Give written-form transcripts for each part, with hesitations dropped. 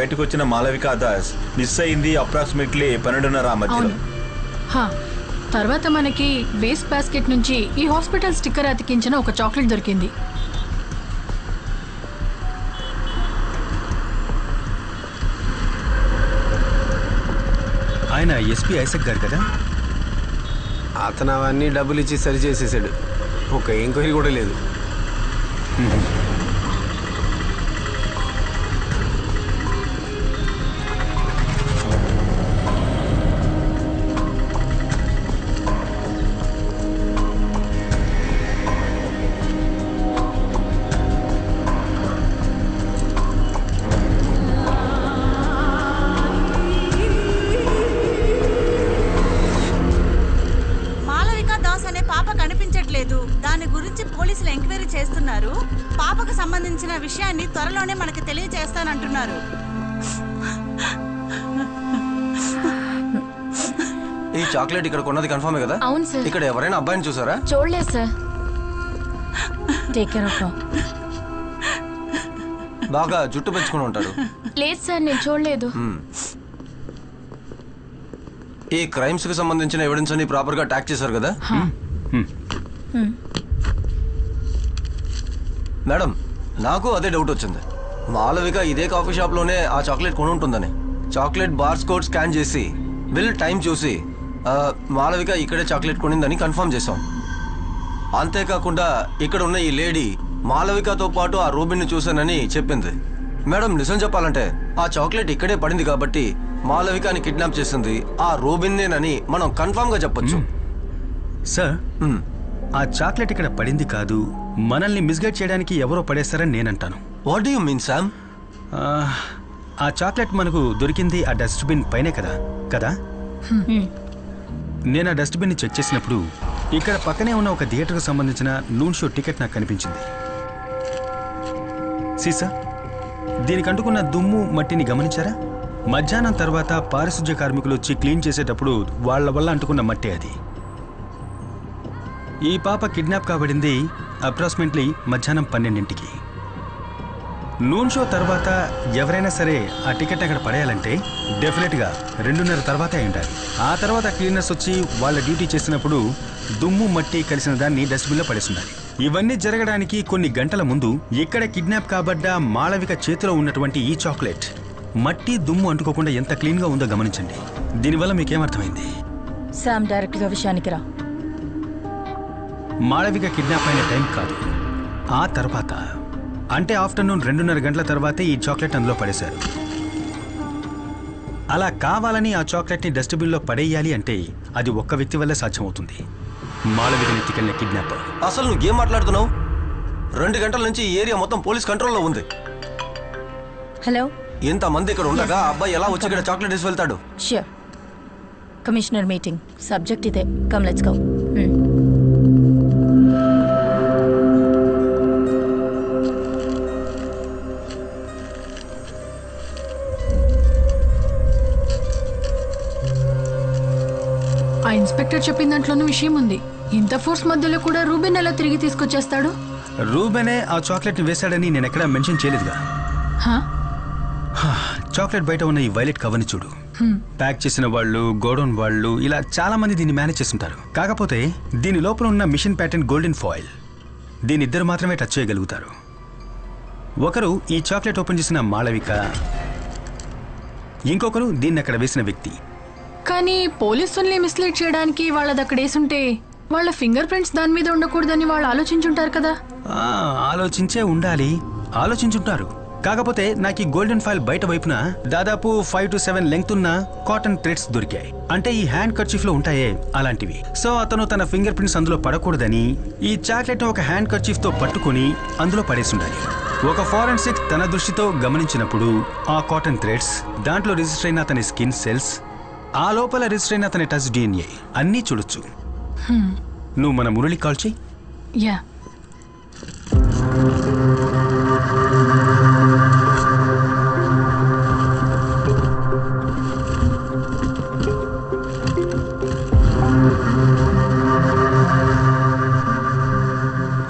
బయటకు వచ్చిన మాలవిక దాస్ మిస్ అయింది అప్రాక్సిమేట్లీ 12:30 మధ్యలో. తర్వాత మనకి వేస్ట్ బాస్కెట్ నుంచి ఈ హాస్పిటల్ స్టిక్కర్ అతికించిన ఒక చాక్లెట్ దొరికింది. ఆయన ఎస్పీ ఐసక్ గారు కదా? అతను అవన్నీ డబ్బులు ఇచ్చి సరి చేసేసాడు. ఒక ఎంక్వైరీ కూడా లేదు. దాని గురించి పోలీసులు ఎంక్వైరీ చేస్తున్నారు. పాపకు సంబంధించిన విషయాన్ని త్వరలోనే మనకి తెలియజేస్తానంటున్నారు. ఈ చాక్లెట్ ఇక్కడ కొన్నది కన్ఫర్మే కదా? అవును సార్. ఇక్కడ ఎవరైనా అబ్బాయిని చూసారా? చూడలేదు సార్. Take care of. బాగా జుట్టు పెంచుకుని ఉంటాడు. లేదు సార్, నేను చూడలేదు. ఈ క్రైమ్స్ కి సంబంధించిన ఎవిడెన్స్ అన్ని ప్రాపర్ గా ట్యాగ్ చేశారు కదా? మేడం, నాకు అదే డౌట్ వచ్చింది. మాలవిక ఇదే కాఫీ షాప్ లోనే ఆ చాక్లెట్ కొని ఉంటుందని చాక్లెట్ బార్స్ కోడ్ స్కాన్ చేసి బిల్ టైం చూసి మాలవిక ఇక్కడే చాక్లెట్ కొనిందని కన్ఫర్మ్ చేసాం. అంతేకాకుండా ఇక్కడ ఉన్న ఈ లేడీ మాలవికతో పాటు ఆ రూబిన్ ని చూశానని చెప్పింది. మేడం, నిజం చెప్పాలంటే ఆ చాక్లెట్ ఇక్కడే పడింది కాబట్టి మాలవికని కిడ్నాప్ చేసింది ఆ రూబిన్నేనని మనం కన్ఫర్మ్ గా చెప్పొచ్చు. సార్, ఆ చాక్లెట్ ఇక్కడ పడింది కాదు, మనల్ని మిస్గైడ్ చేయడానికి ఎవరో పడేస్తారని నేనంటాను. What do you mean Sam? ఆ చాక్లెట్ మనకు దొరికింది ఆ డస్ట్బిన్ పైనే కదా? నేను ఆ డస్ట్బిన్ ని చెక్ చేసినప్పుడు ఇక్కడ పక్కనే ఉన్న ఒక థియేటర్కు సంబంధించిన నూన్ షో టికెట్ నాకు కనిపించింది. సీసా, దీనికి అంటుకున్న దుమ్ము మట్టిని గమనించారా? మధ్యాహ్నం తర్వాత పారిశుధ్య కార్మికులు వచ్చి క్లీన్ చేసేటప్పుడు వాళ్ళ వల్ల అంటుకున్న మట్టి అది. ఈ పాప కిడ్నాప్ కాబడింది అప్రాక్సిమేట్లీ మధ్యాహ్నం 12ంటికి. నూన్ షో తర్వాత ఎవరైనా సరే ఆ టికెట్ అక్కడ పడేయాలంటే డెఫినెట్గా 2:30 తర్వాతే అయి ఉండాలి. ఆ తర్వాత క్లీనర్స్ వచ్చి వాళ్ళ డ్యూటీ చేసినప్పుడు దుమ్ము మట్టి కలిసిన దాన్ని డస్ట్బిన్లో పడేసిండాలి. ఇవన్నీ జరగడానికి కొన్ని గంటల ముందు ఇక్కడ కిడ్నాప్ కాబడ్డ మాళవిక చేతిలో ఉన్నటువంటి ఈ చాక్లెట్ మట్టి దుమ్ము అంటుకోకుండా ఎంత క్లీన్గా ఉందో గమనించండి. దీనివల్ల మీకేమర్థమైంది? శామ్, డైరెక్ట్గా విషయానికి రా. మాళవిక కిడ్నాప్ అయిన టైం కాదు, ఆ తర్వాత అంటే ఆఫ్టర్నూన్ 2:30 గంటల తర్వాతే ఈ చాక్లెట్ అందులో పడేశారు. అలా కావాలని ఆ చాక్లెట్ని డస్ట్బిన్లో పడేయాలి అంటే అది ఒక్క వ్యక్తి వల్లే సాధ్యమవుతుంది, మాళవికని ఎత్తుకెళ్ళిన కిడ్నాపర్. అసలు నువ్వు ఏం మాట్లాడుతున్నావు? 2 గంటల నుంచి ఈ ఏరియా మొత్తం పోలీస్ కంట్రోల్లో ఉంది. హలో, ఇంతమంది ఇక్కడ ఉండగా అబ్బాయి ఎలా వచ్చి ఇక్కడ చాక్లెట్ వేసి వెళ్తాడు? ష్యూర్. కమిషనర్ మీటింగ్ సబ్జెక్ట్ ఇదే. Come let's go. ఆ ఇన్స్పెక్టర్ చెప్పిన దాంట్లోనూ విషయం ఉంది. ఇంత ఫోర్స్ మధ్యలో కూడా రూబెన్ ఎలా తిరిగి తీసుకొచ్చేస్తాడు? రూబెనే ఆ చాక్లెట్ని వేశాడని నేను ఎక్కడా మెన్షన్ చేయలేదుగా. చాక్లెట్ బయట ఉన్న ఈ వైలెట్ కవర్ని చూడు. ప్యాక్ చేసిన వాళ్ళు, గోడౌన్ వాళ్ళు, ఇలా చాలా మంది దీన్ని మేనేజ్ చేస్తుంటారు. కాకపోతే దీని లోపల ఉన్న మిషన్ ప్యాటర్న్ గోల్డెన్ ఫాయిల్, దీని ఇద్దరు మాత్రమే టచ్ చేయగలుగుతారు. ఒకరు ఈ చాక్లెట్ ఓపెన్ చేసిన మాళవిక, ఇంకొకరు దీన్ని అక్కడ వేసిన వ్యక్తి. కానీ పోలీసుల్ని మిస్లీడ్ చేయడానికి వాళ్ళది అక్కడ వేసుంటే వాళ్ళ ఫింగర్ ప్రింట్స్ దాని మీద ఉండకూడదని వాళ్ళు ఆలోచించుంటారు కదా. ఆలోచించే ఉండాలి, ఆలోచించుంటారు. కాకపోతే నాకు ఈ గోల్డెన్ ఫాయిల్ బయట వైపున దాదాపు 5 to 7 లెంగ్త్ ఉన్న కాటన్ థ్రెడ్స్ దొరికాయి. అంటే ఈ హ్యాండ్ కర్చీఫ్ లో ఉంటాయే అలాంటివి. సో అతను తన ఫింగర్ ప్రింట్స్ అందులో పడకూడదని ఈ చాక్లెట్ ఒక హ్యాండ్ కర్చీఫ్ తో పట్టుకుని అందులో పడేసుండాలి. ఒక ఫారెన్సిక్ తన దృష్టితో గమనించినప్పుడు ఆ కాటన్ థ్రెడ్స్, దాంట్లో రిజిస్టర్ అయిన అతని స్కిన్ సెల్స్, ఆ లోపల రిజిస్టర్ అయిన అతని టచ్ DNA అన్నీ చూడొచ్చు. నువ్వు మన మురళి కాల్ చెయ్యి. యా.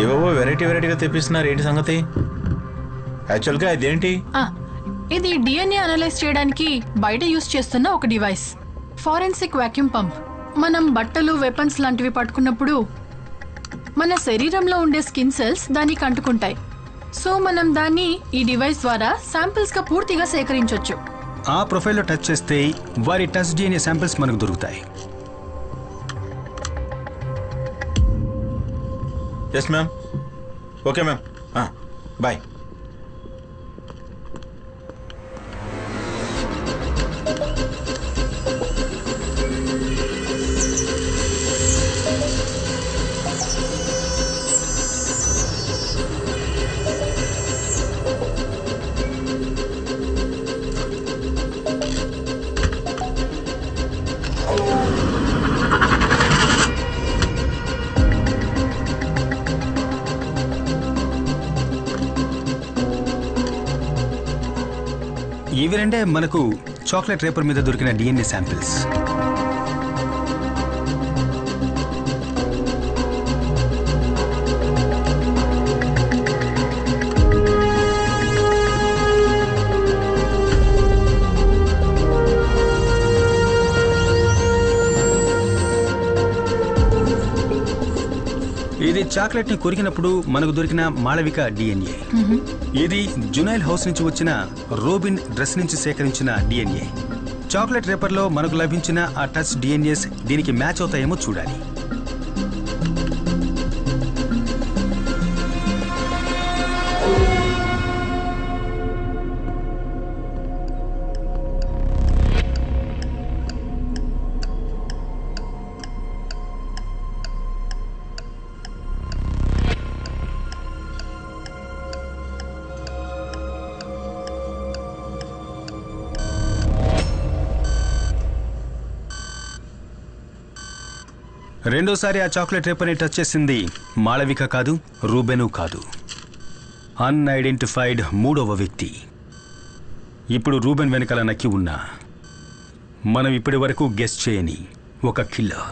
ఏవో వెరైటీగా తెప్పిస్తున్నారు. ఏంటి సంగతి? యాక్చువల్గా ఇదేంటి? ఇది డిఎన్ఏ అనలైజ్ చేయడానికి బయట యూస్ చేస్తున్న ఒక డివైస్, ఫారెన్సిక్ వాక్యూమ్ పంప్. మనం బట్టలు, వెపన్స్ లాంటివి పట్టుకున్నప్పుడు మన శరీరంలో ఉండే స్కిన్ సెల్స్ దానికి అంటుకుంటాయి. సో మనం దాన్ని ఈ డివైస్ ద్వారా శాంపిల్స్ గా పూర్తిగా సేకరించవచ్చు. ఆ ప్రొఫైల్లో టచ్ చేస్తే వారి టచ్ డిఎన్ఏ శాంపిల్స్ మనకు దొరుకుతాయి. Yes ma'am. Okay ma'am, bye. ఇవి రెండే మనకు చాక్లెట్ రేపర్ మీద దొరికిన డిఎన్ఏ శాంపిల్స్. ఇది చాక్లెట్ ని కొరికినప్పుడు మనకు దొరికిన మాళవిక డిఎన్ఏ. ఇది జునైల్ హౌస్ నుంచి వచ్చిన రోబిన్ డ్రెస్ నుంచి సేకరించిన డిఎన్ఏ. చాక్లెట్ రేపర్ లో మనకు లభించిన ఆ టచ్ డిఎన్ఏస్ దీనికి మ్యాచ్ అవుతాయేమో చూడాలి. రెండోసారి ఆ చాక్లెట్ రేపర్ని టచ్ చేసింది మాళవిక కాదు, రూబెను కాదు, అన్ఐడెంటిఫైడ్ మూడవ వ్యక్తి. ఇప్పుడు రూబెన్ వెనకాల నక్కి ఉన్నా మనం ఇప్పటి వరకు గెస్ చేయని ఒక కిల్లర్.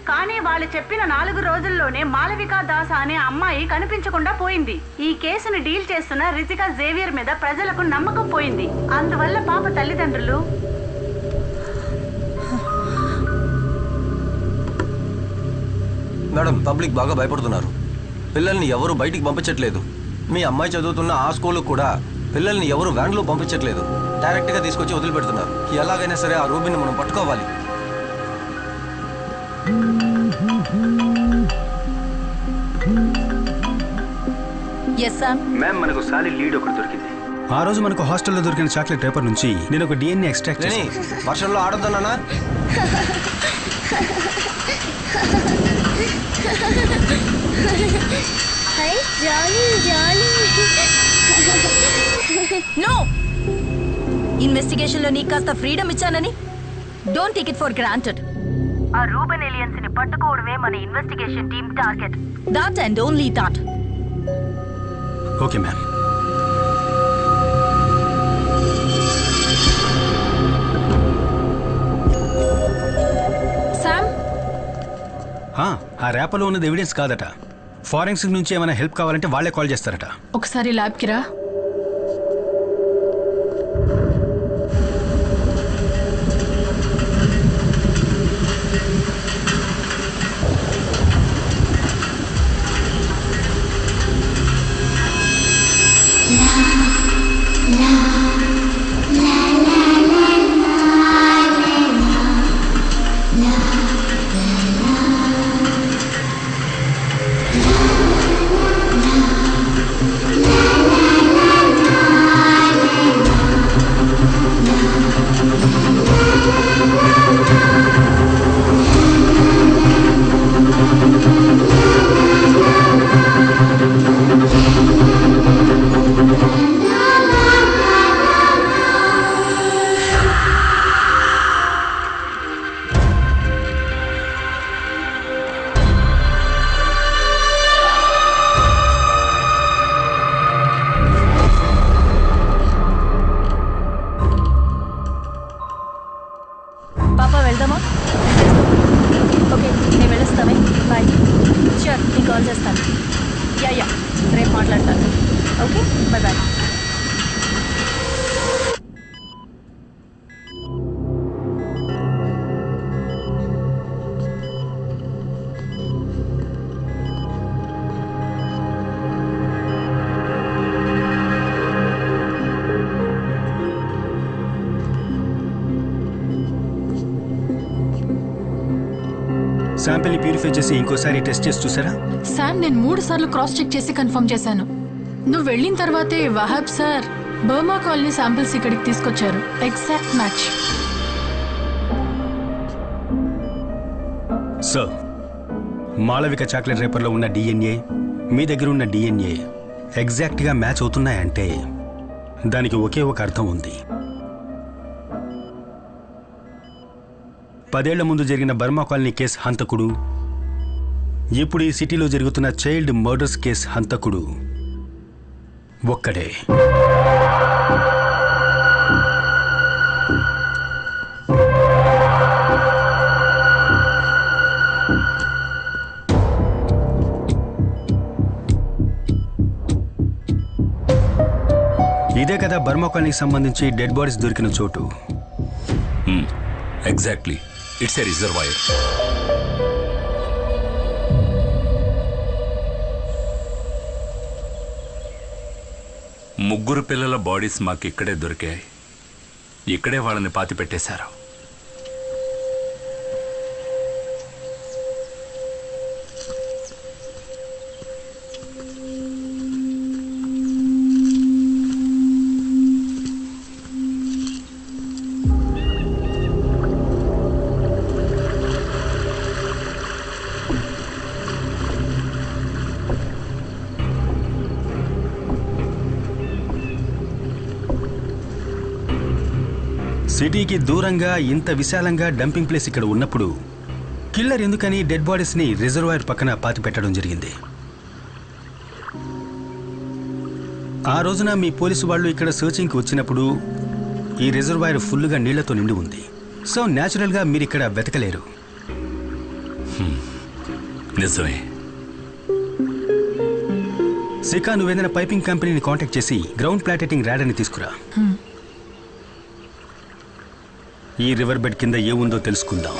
కానీ వాళ్ళు చెప్పిన 4 రోజుల్లోనే మాలవిక దాస్ అనే అమ్మాయి కనిపించకుండా పోయింది. ఈ కేసును డీల్ చేస్తున్న రితికా జేవియర్ మీద ప్రజలకు నమ్మకం పోయింది. అందువల్ల పాప తల్లిదండ్రులు మేడం పబ్లిక్ బాగా భయపడుతున్నారు. పిల్లల్ని ఎవరు బయటికి పంపించట్లేదు. మీ అమ్మాయి చదువుతున్న ఆ స్కూల్ కూడా పిల్లల్ని ఎవరు వ్యాన్లో పంపించట్లేదు. డైరెక్ట్గా తీసుకొచ్చి వదిలిపెడుతున్నారు. ఎలాగైనా సరే ఆ రూబిని మనం పట్టుకోవాలి. Yes Sam. మ్యామ్ మనకు సాలిడ్ లీడ్ ఒకటి దొరికింది. ఆ రోజు మనకు హాస్టల్లో దొరికిన చాక్లెట్ పేపర్ నుంచి నేను ఒక డిఎన్ఏ ఎక్స్ట్రాక్ట్ లేని చేశాను. వర్షంలో ఆడొద్దన్నా. నో, ఇన్వెస్టిగేషన్ లో నీకు కాస్త ఫ్రీడమ్ ఇచ్చానని don't take it for granted. ఆ రూబెన్ ఏలియన్స్ ని పట్టుకోవడమే మన investigation team target. That and only that. Okay ma'am. Sam, ఆ ర్యాపర్లో ఉన్నది ఎవిడెన్స్ కాదట. ఫారెన్సిక్ నుంచి ఏమైనా హెల్ప్ కావాలంటే వాళ్ళే కాల్ చేస్తారట. ఒకసారి ల్యాబ్కి రా. పాపా వెళ్దామా? ఓకే, నేను వెళ్ళొస్తామే. బాయ్. షూర్, నేను కాల్ చేస్తాను. యా రేపు మాట్లాడతాను. Okay, bye bye. శాంపిల్ని ప్యూరిఫై చేసి ఇంకోసారి టెస్ట్ చేసి చూసారా? శామ్, నేను 3 సార్లు క్రాస్ చెక్ చేసి కన్ఫర్మ్ చేశాను. నువ్వు వెళ్ళిన తర్వాతే Wahab sir Burma colony samples ఇక్కడికి తీసుకొచ్చారు. Exact match. Sir, Malavika chocolate రేపర్లో ఉన్న డిఎన్ఏ మీ దగ్గర ఉన్న డిఎన్ఏ ఎగ్జాక్ట్గా మ్యాచ్ అవుతున్నాయంటే దానికి ఒకే ఒక అర్థం ఉంది. 10 ఏళ్ల ముందు జరిగిన బర్మా కాలనీ కేసు హంతకుడు, ఇప్పుడు ఈ సిటీలో జరుగుతున్న చైల్డ్ మర్డర్స్ కేసు హంతకుడు ఒక్కడే. ఇదే కదా బర్మా కాలనీకి సంబంధించి డెడ్ బాడీస్ దొరికిన చోటు. Exactly, it's a reservoir. ముగ్గురు పిల్లల బాడీస్ మాకు ఇక్కడే దొరికాయి. ఇక్కడే వాళ్ళని పాతి పెట్టేశారు. సిటీకి దూరంగా ఇంత విశాలంగా డంపింగ్ ప్లేస్ ఇక్కడ ఉన్నప్పుడు కిల్లర్ ఎందుకని డెడ్ బాడీస్ ని రిజర్వాయర్ పక్కన పాతి పెట్టడం జరిగింది? ఆ రోజున మీ పోలీసు వాళ్ళు ఇక్కడ సర్చింగ్కి వచ్చినప్పుడు ఈ రిజర్వాయర్ ఫుల్గా నీళ్లతో నిండి ఉంది. సో న్యాచురల్గా మీరు ఇక్కడ వెతకలేరు. నిజమే. శిఖా, నువ్వేదైనా పైపింగ్ కంపెనీని కాంటాక్ట్ చేసి గ్రౌండ్ ప్లాటెటింగ్ ర్యాడర్ని తీసుకురా. ఈ రివర్ బెడ్ కింద ఏముందో తెలుసుకుందాం.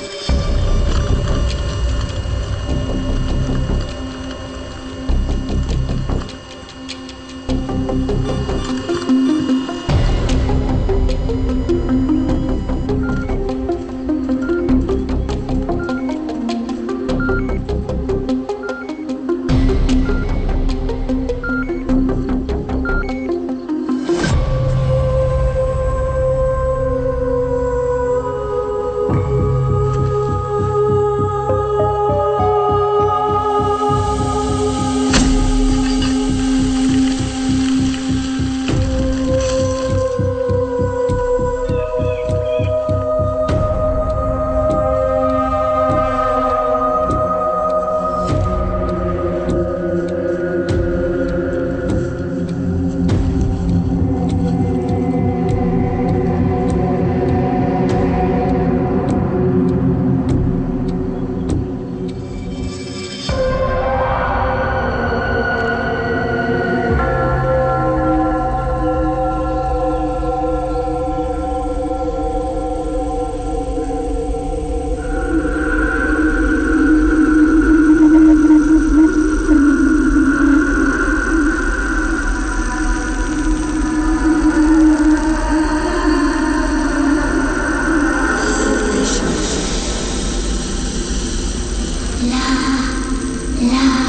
La